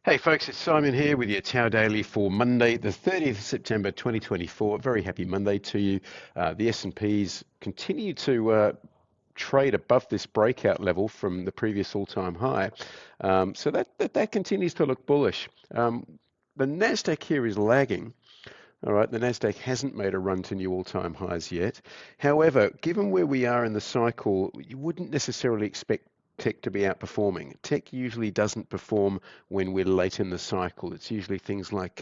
Hey folks, it's Simon here with your Tau Daily for Monday, the 30th of September 2024. Very happy Monday to you. The S&Ps continue to trade above this breakout level from the previous all-time high. So that continues to look bullish. The Nasdaq here is lagging. All right, the Nasdaq hasn't made a run to new all-time highs yet. However, given where we are in the cycle, you wouldn't necessarily expect tech to be outperforming. Tech usually doesn't perform when we're late in the cycle. It's usually things like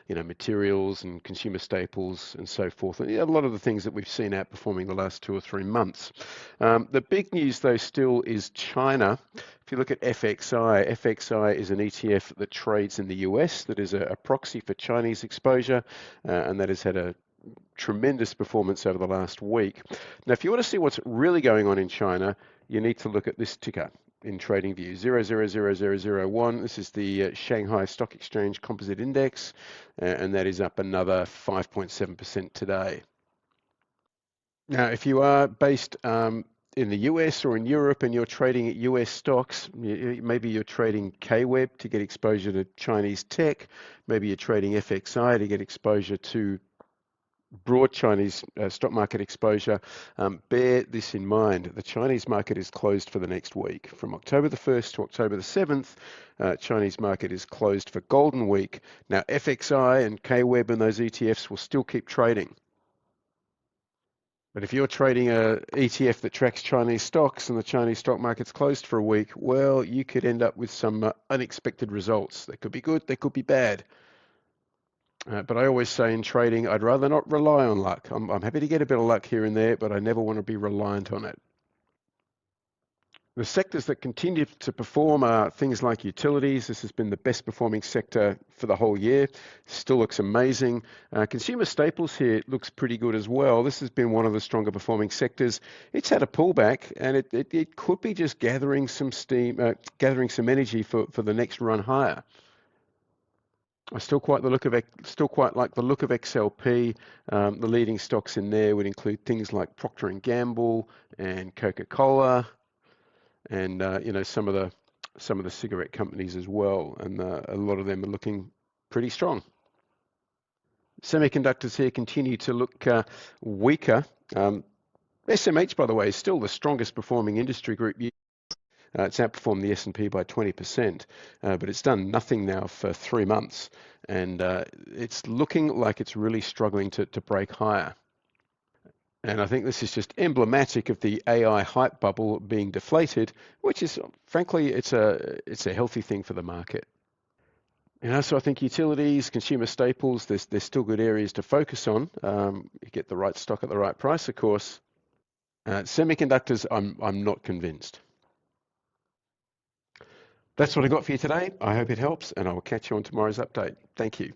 materials and consumer staples and so forth. And a lot of the things that we've seen outperforming the last 2 or 3 months. The big news though still is China. If you look at FXI, FXI is an ETF that trades in the US that is a proxy for Chinese exposure, and that has had a tremendous performance over the last week. Now, if you want to see what's really going on in China, you need to look at this ticker in TradingView, 000001. This is the Shanghai Stock Exchange Composite Index, and that is up another 5.7% today. Now, if you are based in the US or in Europe and you're trading at US stocks, maybe you're trading KWEB to get exposure to Chinese tech, maybe you're trading FXI to get exposure to broad Chinese stock market exposure. Bear this in mind. The Chinese market is closed for the next week. From October the 1st to October the 7th, Chinese market is closed for Golden Week. Now, FXI and KWEB and those ETFs will still keep trading. But if you're trading a ETF that tracks Chinese stocks and the Chinese stock market's closed for a week, well, you could end up with some unexpected results. They could be good, they could be bad. But I always say in trading, I'd rather not rely on luck. I'm happy to get a bit of luck here and there, but I never want to be reliant on it. The sectors that continue to perform are things like utilities. This has been the best performing sector for the whole year. Still looks amazing. Consumer staples here looks pretty good as well. This has been one of the stronger performing sectors. It's had a pullback, and it could be just gathering some steam, gathering some energy for the next run higher. I still quite like the look of XLP. The leading stocks in there would include things like Procter and Gamble and Coca-Cola, and some of the cigarette companies as well. And a lot of them are looking pretty strong. Semiconductors here continue to look weaker. SMH, by the way, is still the strongest performing industry group. It's outperformed the S&P by 20%, but it's done nothing now for 3 months, and it's looking like it's really struggling to break higher. And I think this is just emblematic of the AI hype bubble being deflated, which is, frankly, it's a healthy thing for the market. So I think utilities, consumer staples, there's still good areas to focus on. You get the right stock at the right price, of course. Semiconductors, I'm not convinced. That's what I got for you today. I hope it helps, and I will catch you on tomorrow's update. Thank you.